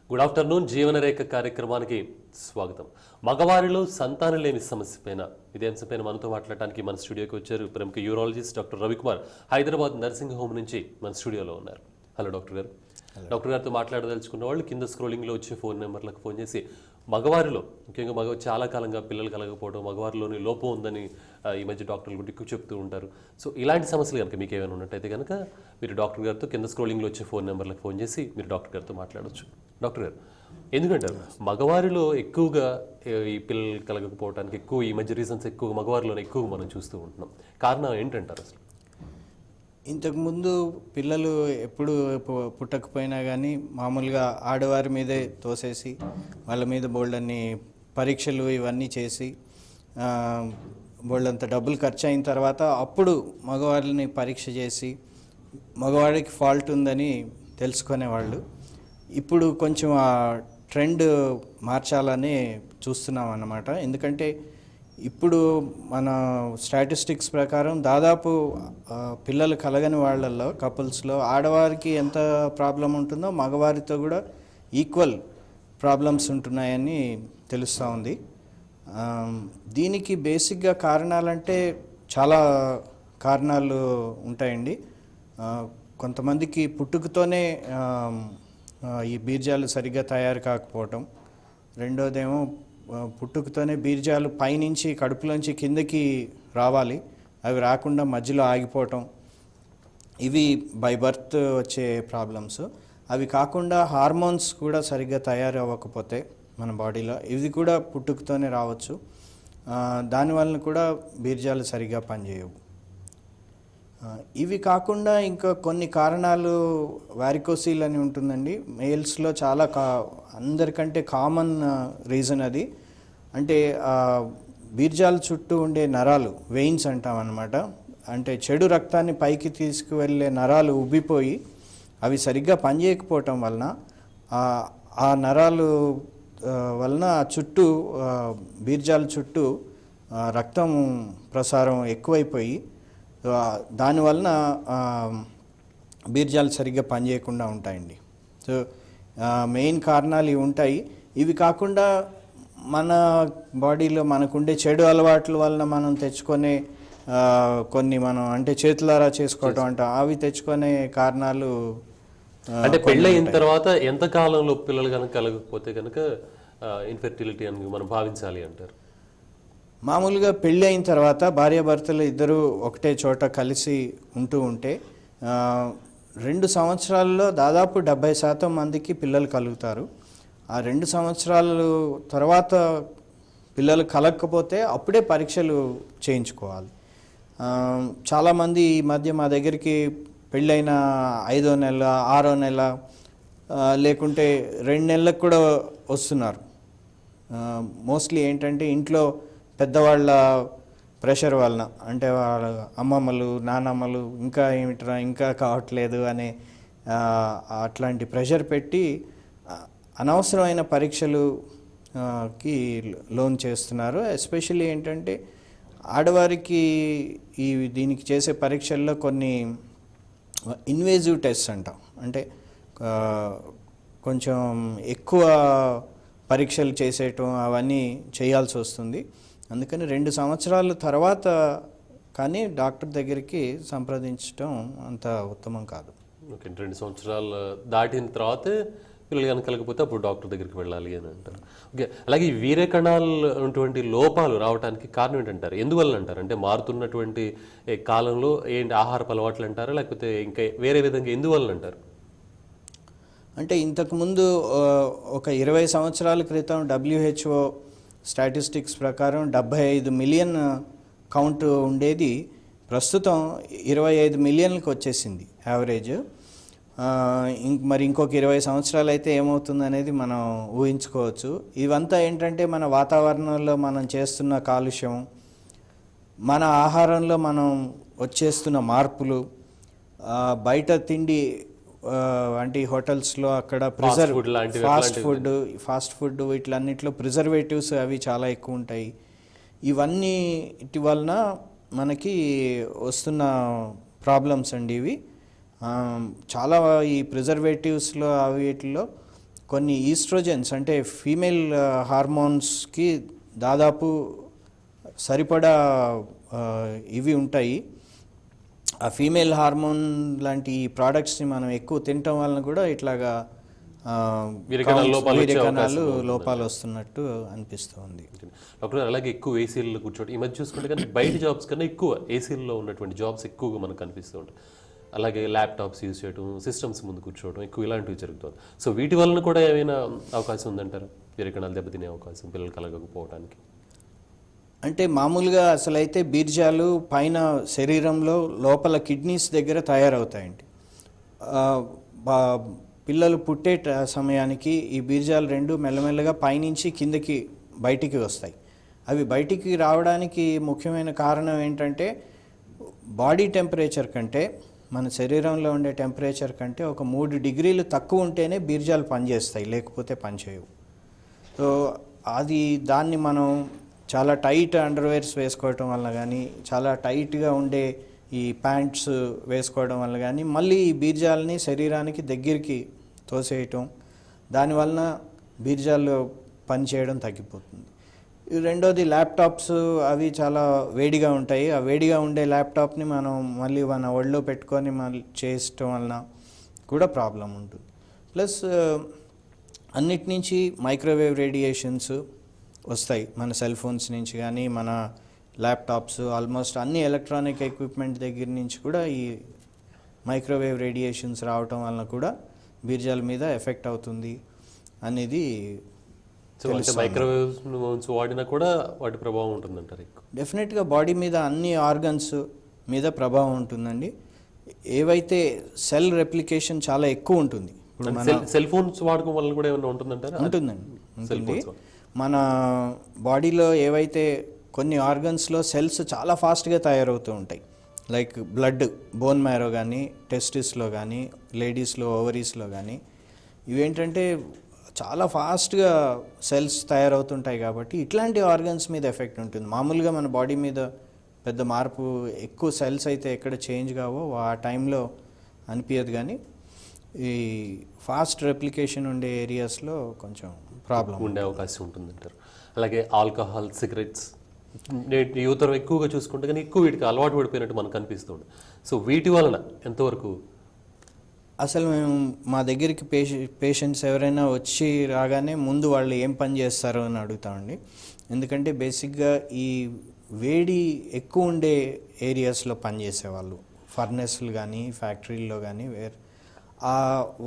Good afternoon. జీవనరేఖ కార్యక్రమానికి స్వాగతం. మగవారిలో సంతానలేమి సమస్యపైన ఇదే అంశంపైన మనతో మాట్లాడటానికి మన స్టూడియోకి వచ్చారు ప్రముఖ urologist doctor Ravikumar. Hyderabad nursing home నుంచి మన స్టూడియోలో ఉన్నారు. హలో డాక్టర్ గారు. డాక్టర్ గారితో మాట్లాడదలుచుకున్న వాళ్ళు కింద స్క్రోలింగ్లో వచ్చే ఫోన్ నెంబర్లకు ఫోన్ చేసి మగవారిలో ముఖ్యంగా చాలా కాలంగా పిల్లలు కలగకపోవడం, మగవారిలోని లోపం ఉందని ఈ మధ్య డాక్టర్లు కూడా ఎక్కువ చెప్తూ ఉంటారు. సో ఇలాంటి సమస్యలు కనుక మీకు ఏమైనా ఉన్నట్టయితే కనుక మీరు డాక్టర్ గారితో కింద స్క్రోలింగ్లో వచ్చే ఫోన్ నెంబర్లకు ఫోన్ చేసి మీరు డాక్టర్ గారితో మాట్లాడవచ్చు. డాక్టర్ గారు, ఎందుకంటారు మగవారిలో ఎక్కువగా ఈ పిల్లలు కలగకపోవడానికి ఎక్కువ ఈ మధ్య రీజన్స్ ఎక్కువ మగవారిలోనే ఎక్కువగా మనం చూస్తూ ఉంటున్నాం? కారణం ఏంటంటారు అసలు? ఇంతకుముందు పిల్లలు ఎప్పుడు పుట్టకపోయినా కానీ మామూలుగా ఆడవారి మీదే తోసేసి వాళ్ళ మీద బోల్డన్ని పరీక్షలు ఇవన్నీ చేసి బోల్డంత డబ్బులు ఖర్చు అయిన తర్వాత అప్పుడు మగవారిని పరీక్ష చేసి మగవాడికి ఫాల్ట్ ఉందని తెలుసుకునేవాళ్ళు. ఇప్పుడు కొంచెం ఆ ట్రెండ్ మార్చాలని చూస్తున్నాం అన్నమాట. ఎందుకంటే ఇప్పుడు మన స్టాటిస్టిక్స్ ప్రకారం దాదాపు పిల్లలు కలగని వాళ్ళల్లో కపుల్స్లో ఆడవారికి ఎంత ప్రాబ్లం ఉంటుందో మగవారితో కూడా ఈక్వల్ ప్రాబ్లమ్స్ ఉంటున్నాయని తెలుస్తూ ఉంది. దీనికి బేసిక్గా కారణాలంటే చాలా కారణాలు ఉంటాయండి. కొంతమందికి పుట్టుకతోనే ఈ బీర్జాలు సరిగ్గా తయారు కాకపోవటం, రెండోదేమో పుట్టుకతోనే బీర్జాలు పైనుంచి కడుపులోంచి కిందకి రావాలి, అవి రాకుండా మధ్యలో ఆగిపోవటం, ఇవి బై బర్త్ వచ్చే ప్రాబ్లమ్స్. అవి కాకుండా హార్మోన్స్ కూడా సరిగ్గా తయారు అవ్వకపోతే మన బాడీలో ఇవి కూడా పుట్టుకతోనే రావచ్చు. దానివల్ల కూడా బీర్జాలు సరిగ్గా పనిచేయవు. ఇవి కాకుండా ఇంకా కొన్ని కారణాలు వారికోసీల్ అని ఉంటుందండి. మేల్స్లో చాలా అందరికంటే కామన్ రీజన్ అది. అంటే బీర్జాల చుట్టూ ఉండే నరాలు, వెయిన్స్ అంటాం అన్నమాట. అంటే చెడు రక్తాన్ని పైకి తీసుకువెళ్ళే నరాలు ఉబ్బిపోయి అవి సరిగ్గా పనిచేయకపోవటం వలన ఆ నరాలు వలన చుట్టూ బీర్జాల చుట్టూ రక్తం ప్రసారం ఎక్కువైపోయి దానివలన బీర్జాలు సరిగ్గా పనిచేయకుండా ఉంటాయండి. సో మెయిన్ కారణాలు ఇవి ఉంటాయి. ఇవి కాకుండా మన బాడీలో మనకుండే చెడు అలవాట్ల వలన మనం తెచ్చుకునే కొన్ని మనం అంటే చేతులారా చేసుకోవటం అంటాం, అవి తెచ్చుకునే కారణాలు. అంటే పెళ్ళయిన తర్వాత ఎంత కాలంలో పిల్లలు కనుక కలగకపోతే కనుక ఇన్ఫెర్టిలిటీ అని మనం భావించాలి అంటారు? మామూలుగా పెళ్ళి అయిన తర్వాత భార్యాభర్తలు ఇద్దరు ఒకటే చోట కలిసి ఉంటే 2 సంవత్సరాల్లో దాదాపు 70% మందికి పిల్లలు కలుగుతారు. ఆ 2 సంవత్సరాలు తర్వాత పిల్లలు కలగకపోతే అప్పుడే పరీక్షలు చేయించుకోవాలి. చాలామంది ఈ మధ్య మా దగ్గరికి పెళ్ళైన 5వ నెల, 6వ నెల లేకుంటే 2 నెలలకు కూడా వస్తున్నారు. మోస్ట్లీ ఏంటంటే ఇంట్లో పెద్దవాళ్ళ ప్రెషర్ వలన, అంటే వాళ్ళ అమ్మమ్మలు, నానమ్మలు ఇంకా ఏమిట్రా ఇంకా కావట్లేదు అనే అట్లాంటి ప్రెషర్ పెట్టి అనవసరమైన పరీక్షలుకి లోన్ చేస్తున్నారు. ఎస్పెషల్లీ ఏంటంటే ఆడవారికి దీనికి చేసే పరీక్షల్లో కొన్ని ఇన్వేజివ్ టెస్ట్ అంటాం. అంటే కొంచెం ఎక్కువ పరీక్షలు చేసేయటం అవన్నీ చేయాల్సి వస్తుంది. అందుకని 2 సంవత్సరాల తర్వాత కానీ డాక్టర్ దగ్గరికి సంప్రదించడం అంత ఉత్తమం కాదు. ఓకే, 2 సంవత్సరాలు దాటిన తర్వాత పిల్లలు కనుక కలగకపోతే అప్పుడు డాక్టర్ దగ్గరికి వెళ్ళాలి అని అంటారు. ఓకే, అలాగే వీర్య కణాలు ఉన్నటువంటి లోపాలు రావడానికి కారణం ఏంటంటారు? ఎందువల్ల అంటారు? అంటే మారుతున్నటువంటి కాలంలో ఏంటి, ఆహారపు అలవాట్లు అంటారా, లేకపోతే ఇంకా వేరే విధంగా ఎందువల్ల అంటారు? అంటే ఇంతకుముందు ఒక 20 సంవత్సరాల క్రితం WHO స్టాటిస్టిక్స్ ప్రకారం 75 మిలియన్ కౌంట్ ఉండేది, ప్రస్తుతం 25 మిలియన్లకు వచ్చేసింది యావరేజ్. మరి ఇంకొక 20 సంవత్సరాలు అయితే ఏమవుతుంది అనేది మనం ఊహించుకోవచ్చు. ఇవంతా ఏంటంటే మన వాతావరణంలో మనం చేస్తున్న కాలుష్యం, మన ఆహారంలో మనం వచ్చేస్తున్న మార్పులు, బయట తిండి అంటే హోటల్స్లో అక్కడ ఫాస్ట్ ఫుడ్ వీటిలన్నిటిలో ప్రిజర్వేటివ్స్ అవి చాలా ఎక్కువ ఉంటాయి. ఇవన్నిటి వలన మనకి వస్తున్న ప్రాబ్లమ్స్ అండి ఇవి. చాలా ఈ ప్రిజర్వేటివ్స్లో వీటిలో కొన్ని ఈస్ట్రోజెన్స్ అంటే ఫీమేల్ హార్మోన్స్కి దాదాపు సరిపడా ఇవి ఉంటాయి. ఆ ఫీమేల్ హార్మోన్ లాంటి ఈ ప్రోడక్ట్స్ని మనం ఎక్కువ తినటం వలన కూడా ఇట్లాగా వీర్యకణాలు లోపాలు వస్తున్నట్టు అనిపిస్తుంది. డాక్టర్ అలాగే ఎక్కువ ఏసీల్లో కూర్చోటి ఈ మధ్య చూసుకుంటే కానీ బయట జాబ్స్ కన్నా ఎక్కువ ఏసీల్లో ఉన్నటువంటి జాబ్స్ ఎక్కువగా మనకు కనిపిస్తూ ఉంటాయి. అలాగే ల్యాప్టాప్స్ యూజ్ చేయడం, సిస్టమ్స్ ముందు కూర్చోవడం ఎక్కువ ఇలాంటివి జరుగుతుంది. సో వీటి వలన కూడా ఏమైనా అవకాశం ఉందంటారు? వీర్యకణాలు దెబ్బతినే అవకాశం పిల్లలు కలగకపోవడానికి? అంటే మామూలుగా అసలైతే బీర్జాలు పైన శరీరంలో లోపల కిడ్నీస్ దగ్గర తయారవుతాయండి. పిల్లలు పుట్టే సమయానికి ఈ బీర్జాలు రెండు మెల్లమెల్లగా పైనుంచి కిందకి బయటికి వస్తాయి. అవి బయటికి రావడానికి ముఖ్యమైన కారణం ఏంటంటే బాడీ టెంపరేచర్ కంటే, మన శరీరంలో ఉండే టెంపరేచర్ కంటే ఒక 3 డిగ్రీలు తక్కువ ఉంటేనే బీర్జాలు పనిచేస్తాయి, లేకపోతే పనిచేయవు. సో దాన్ని మనం చాలా టైట్ అండర్వేర్స్ వేసుకోవటం వల్ల కానీ, చాలా టైట్గా ఉండే ఈ ప్యాంట్స్ వేసుకోవడం వల్ల కానీ మళ్ళీ ఈ బీర్జాలని శరీరానికి దగ్గరికి తోసేయటం, దానివలన బీర్జాలు పనిచేయడం తగ్గిపోతుంది. రెండోది ల్యాప్టాప్స్, అవి చాలా వేడిగా ఉంటాయి. ఆ వేడిగా ఉండే ల్యాప్టాప్ని మనం మళ్ళీ మన ఒళ్ళో పెట్టుకొని మళ్ళీ చేయటం వలన కూడా ప్రాబ్లం ఉంటుంది. ప్లస్ అన్నిటి నుంచి మైక్రోవేవ్ రేడియేషన్స్ వస్తాయి, మన సెల్ ఫోన్స్ నుంచి కానీ, మన ల్యాప్టాప్స్, ఆల్మోస్ట్ అన్ని ఎలక్ట్రానిక్ ఎక్విప్మెంట్ దగ్గర నుంచి కూడా ఈ మైక్రోవేవ్ రేడియేషన్స్ రావటం వలన కూడా బీర్జాల మీద ఎఫెక్ట్ అవుతుంది అనేది మైక్రోవేవ్స్ వాడినా కూడా వాటి ప్రభావం ఉంటుందంటారు? డెఫినెట్గా బాడీ మీద అన్ని ఆర్గన్స్ మీద ప్రభావం ఉంటుందండి. ఏవైతే సెల్ రెప్లికేషన్ చాలా ఎక్కువ ఉంటుంది. ఇప్పుడు మన సెల్ ఫోన్స్ వాడకం వల్ల కూడా ఏమైనా ఉంటుందంటారా? ఉంటుంది. మన బాడీలో ఏవైతే కొన్ని ఆర్గన్స్లో సెల్స్ చాలా ఫాస్ట్గా తయారవుతూ ఉంటాయి. లైక్ బ్లడ్, బోన్ మ్యారో కానీ, టెస్టిస్లో కానీ, లేడీస్లో ఓవరీస్లో కానీ, ఇవేంటంటే చాలా ఫాస్ట్గా సెల్స్ తయారవుతుంటాయి. కాబట్టి ఇట్లాంటి ఆర్గన్స్ మీద ఎఫెక్ట్ ఉంటుంది. మామూలుగా మన బాడీ మీద పెద్ద మార్పు, ఎక్కువ సెల్స్ అయితే ఎక్కడ చేంజ్ కావో ఆ టైంలో అనిపించదు, కానీ ఈ ఫాస్ట్ రెప్లికేషన్ ఉండే ఏరియాస్లో కొంచెం ప్రాబ్లం ఉండే అవకాశం ఉంటుందంటారు. అలాగే ఆల్కహాల్, సిగరెట్స్ యువతరం ఎక్కువగా చూసుకుంటే కానీ ఎక్కువ వీటికి అలవాటు పడిపోయినట్టు మనకు అనిపిస్తుంది. సో వీటి వలన ఎంతవరకు? అసలు మేము మా దగ్గరికి పేషెంట్స్ ఎవరైనా వచ్చి రాగానే ముందు వాళ్ళు ఏం పని చేస్తారో అని అడుగుతామండి. ఎందుకంటే బేసిక్గా ఈ వేడి ఎక్కువ ఉండే ఏరియాస్లో పనిచేసేవాళ్ళు, ఫర్నెస్లు కానీ, ఫ్యాక్టరీల్లో కానీ,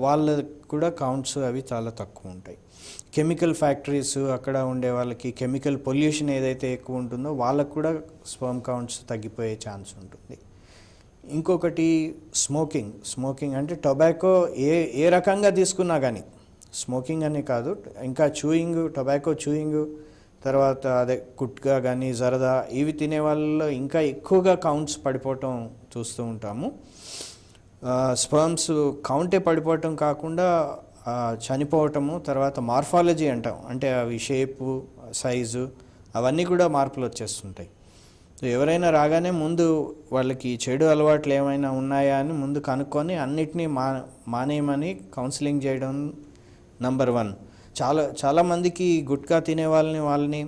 వాళ్ళకు కూడా కౌంట్స్ అవి చాలా తక్కువ ఉంటాయి. కెమికల్ ఫ్యాక్టరీస్, అక్కడ ఉండే వాళ్ళకి కెమికల్ పొల్యూషన్ ఏదైతే ఎక్కువ ఉంటుందో వాళ్ళకు కూడా స్పర్మ్ కౌంట్స్ తగ్గిపోయే ఛాన్స్ ఉంటుంది. ఇంకొకటి స్మోకింగ్ అంటే టొబాకో ఏ రకంగా తీసుకున్నా కానీ, స్మోకింగ్ అనే కాదు, ఇంకా టొబాకో చూయింగ్, తర్వాత అదే గుట్కా కానీ, జరదా, ఇవి తినే వాళ్ళలో ఇంకా ఎక్కువగా కౌంట్స్ పడిపోవటం చూస్తూ ఉంటాము. స్పర్మ్స్ కౌంటే పడిపోవటం కాకుండా చనిపోవటము, తర్వాత మార్ఫాలజీ అంటాం, అంటే అవి షేపు, సైజు, అవన్నీ కూడా మార్పులు వచ్చేస్తుంటాయి. ఎవరైనా రాగానే ముందు వాళ్ళకి చెడు అలవాట్లు ఏమైనా ఉన్నాయా అని ముందు కనుక్కొని అన్నిటినీ మానేయమని కౌన్సిలింగ్ చేయడం నంబర్ 1. చాలామందికి గుట్కా తినే వాళ్ళని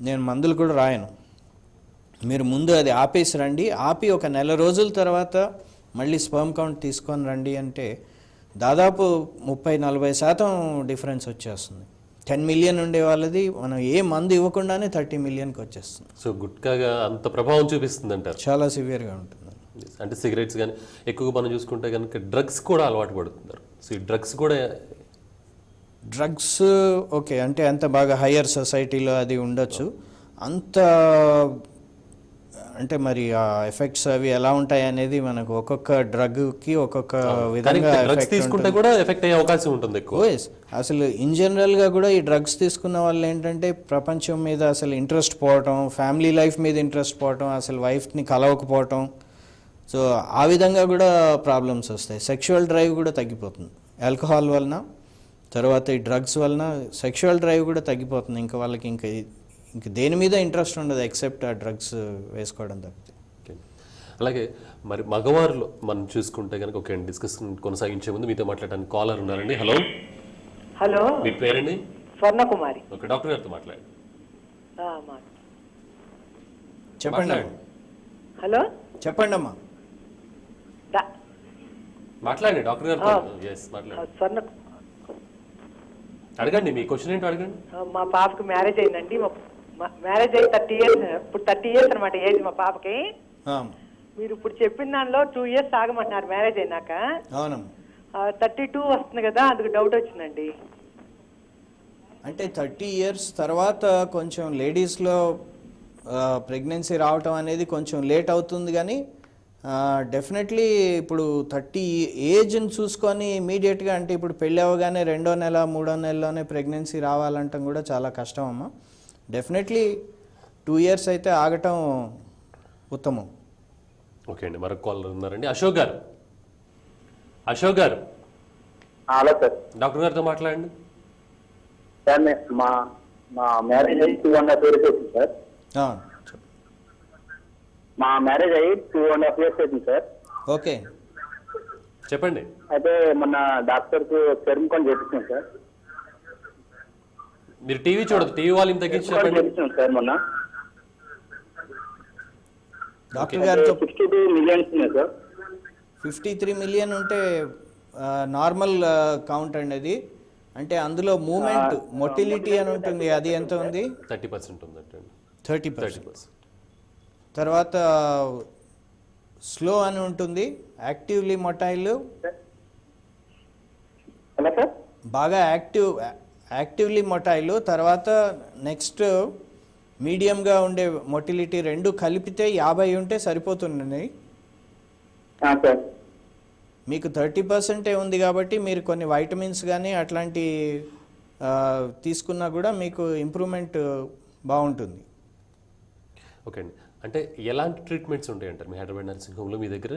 నేను మందులు కూడా రాయను. మీరు ముందు అది ఆపేసి రండి, ఆపి ఒక నెల రోజుల తర్వాత మళ్ళీ స్పర్మ్ కౌంట్ తీసుకొని రండి అంటే దాదాపు 30-40% డిఫరెన్స్ వచ్చేస్తుంది. 10 మిలియన్ ఉండే వాళ్ళది మనం ఏ మందు ఇవ్వకుండానే 30 మిలియన్కి వచ్చేస్తుంది. సో గుట్కాగా అంత ప్రభావం చూపిస్తుంది అంటారు? చాలా సివియర్గా ఉంటుంది. అంటే సిగరెట్స్ కానీ ఎక్కువగా మనం చూసుకుంటే కనుక డ్రగ్స్ కూడా అలవాటు పడుతున్నారు. సో ఈ డ్రగ్స్ ఓకే, అంటే అంత బాగా హయ్యర్ సొసైటీలో అది ఉండొచ్చు. అంత అంటే మరి ఆ ఎఫెక్ట్స్ అవి ఎలా ఉంటాయి అనేది మనకు ఒక్కొక్క డ్రగ్కి ఒక్కొక్క విధంగా తీసుకుంటే కూడా ఎఫెక్ట్ అయ్యే అవకాశం ఉంటుంది ఎక్కువ. అసలు ఇన్ జనరల్గా కూడా ఈ డ్రగ్స్ తీసుకున్న వాళ్ళు ఏంటంటే ప్రపంచం మీద అసలు ఇంట్రెస్ట్ పోవటం, ఫ్యామిలీ లైఫ్ మీద ఇంట్రెస్ట్ పోవటం, అసలు వైఫ్ని కలవకపోవటం, సో ఆ విధంగా కూడా ప్రాబ్లమ్స్ వస్తాయి. సెక్షువల్ డ్రైవ్ కూడా తగ్గిపోతుంది ఆల్కహాల్ వలన, తర్వాత ఈ డ్రగ్స్ వలన సెక్షువల్ డ్రైవ్ కూడా తగ్గిపోతుంది. ఇంకా వాళ్ళకి ఇంక దేని మీద ఇంట్రెస్ట్ ఉండదు ఎక్సెప్ట్ ఆ డ్రగ్స్ వేసుకోవడం తప్పితే. అలాగే మరి మగవారిలో మనం చూసుకుంటే కనుక డిస్కషన్ కొనసాగించే ముందు మీతో మాట్లాడడానికి కాలర్ ఉన్నారండి. హలో హలో, మీ పేరండి? స్వర్ణకుమారి. ఓకే, డాక్టర్ గారితో మాట్లాడండి. చెప్పండి మాట్లాడండి. హలో, చెప్పండి అమ్మా. మాట్లాడండి డాక్టర్ గారితో. ఎస్, మాట్లాడండి. స్వర్ణ, అడగండి, మీ క్వశ్చన్ ఏంటో అడగండి. మా పాపకి మ్యారేజ్ అయిందండి. మ్యారేజ్ అయ్యి 30 years, ఇప్పుడు 30 years అనమాట ఏజ్ మా పాపకి. మీరు ఇప్పుడు చెప్పిన దానిలో 2 years ఆగమంటున్నారు మ్యారేజ్ అయినాక. అవునమ్మా. 32 వస్తుంది కదా, అందుకు డౌట్ వచ్చిందండి. అంటే 30 years తర్వాత కొంచెం లేడీస్లో ప్రెగ్నెన్సీ రావటం అనేది కొంచెం లేట్ అవుతుంది, కానీ డెఫినెట్లీ ఇప్పుడు 30 ఏజ్ని చూసుకొని ఇమీడియట్గా, అంటే ఇప్పుడు పెళ్ళి అవ్వగానే 2వ నెల 3వ నెలలోనే ప్రెగ్నెన్సీ రావాలంటాం కూడా చాలా కష్టం అమ్మా. డెఫినెట్లీ 2 years అయితే ఆగటం ఉత్తమం. ఓకే అండి, మరొక కాలర్ ఉన్నారండి. Ashok garu. Ashok garu, hello sir. Doctor గారితో మాట్లాడండి. సార్ మా మ్యారేజ్ అయ్యి 2.5 years అవుతుంది సార్. మా మ్యారేజ్ అయ్యి 2.5 years అవుతుంది సార్. ఓకే, చెప్పండి. అయితే మొన్న డాక్టర్కు చర్మం కొని చేపించాం సార్. మీరు టీవీ చూడదు, టీవీ వాల్యూమ్ తగ్గించి చెప్పండి. చేపించాం సార్ మొన్న. డాక్టర్ గారితో 62 million ఉన్నాయి సార్. 53 million ఉంటే నార్మల్ కౌంట్ అండి అది. అంటే అందులో మూమెంట్ మొటిలిటీ అని ఉంటుంది, అది ఎంత ఉంది? 30% ఉందంటండి. 30%. తర్వాత స్లో అని ఉంటుంది, యాక్టివ్లీ మొటైల్, ఎలా సార్? బాగా యాక్టివ్లీ మొటైల్. తర్వాత నెక్స్ట్ మీడియంగా ఉండే మొటిలిటీ, రెండు కలిపితే 50 ఉంటే సరిపోతుంది. సార్ మీకు 30% ఉంది కాబట్టి మీరు కొన్ని వైటమిన్స్ కానీ అట్లాంటి తీసుకున్నా కూడా మీకు ఇంప్రూవ్మెంట్ బాగుంటుంది. ఓకే అండి, అంటే ఎలాంటి ట్రీట్మెంట్స్ ఉంటాయి అంటారు మీ హైదరాబాద్ నర్సింగ్ హోమ్లో మీ దగ్గర?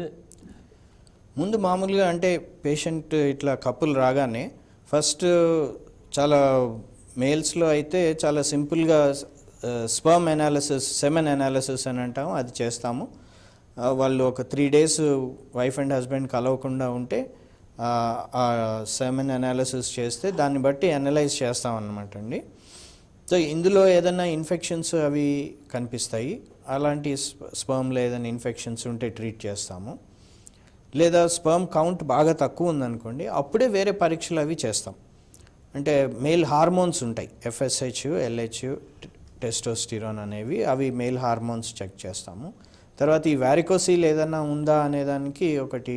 ముందు మామూలుగా అంటే పేషెంట్ ఇట్లా కప్పులు రాగానే ఫస్ట్ చాలా మేల్స్లో అయితే చాలా సింపుల్గా స్పర్మ్ అనాలిసిస్, సెమెన్ అనాలిసిస్ అని అంటాము, అది చేస్తాము. వాళ్ళు ఒక 3 days వైఫ్ అండ్ హస్బెండ్ కలవకుండా ఉంటే ఆ సెమెన్ అనాలిసిస్ చేస్తే దాన్ని బట్టి అనలైజ్ చేస్తామన్నమాట అండి. సో ఇందులో ఏదైనా ఇన్ఫెక్షన్స్ అవి కనిపిస్తాయి, అలాంటి స్పర్మ్లో ఏదైనా ఇన్ఫెక్షన్స్ ఉంటే ట్రీట్ చేస్తాము. లేదా స్పర్మ్ కౌంట్ బాగా తక్కువ ఉందనుకోండి, అప్పుడే వేరే పరీక్షలు అవి చేస్తాం. అంటే మేల్ హార్మోన్స్ ఉంటాయి, FSH, LH, టెస్టోస్టిరాన్ అనేవి, అవి మేల్ హార్మోన్స్ చెక్ చేస్తాము. తర్వాత ఈ వారికోసీల్ ఏదైనా ఉందా అనేదానికి ఒకటి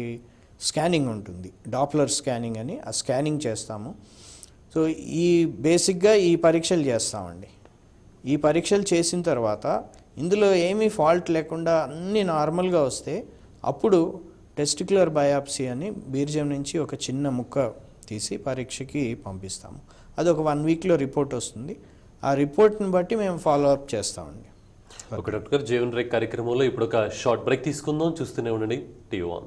స్కానింగ్ ఉంటుంది, డాప్లర్ స్కానింగ్ అని, ఆ స్కానింగ్ చేస్తాము. సో ఈ బేసిక్గా ఈ పరీక్షలు చేస్తామండి. ఈ పరీక్షలు చేసిన తర్వాత ఇందులో ఏమీ ఫాల్ట్ లేకుండా అన్నీ నార్మల్గా వస్తే అప్పుడు టెస్టిక్యులర్ బయాప్సీ అని బీర్జం నుంచి ఒక చిన్న ముక్క తీసి పరీక్షకి పంపిస్తాము. అది ఒక 1 weekలో రిపోర్ట్ వస్తుంది. ఆ రిపోర్ట్ని బట్టి మేము ఫాలో అప్ చేస్తామండి. ఒక డాక్టర్ గారు, జీవన్ రేక్ కార్యక్రమంలో ఇప్పుడు ఒక షార్ట్ బ్రేక్ తీసుకుందాం. చూస్తూనే ఉండండి టీవీ1.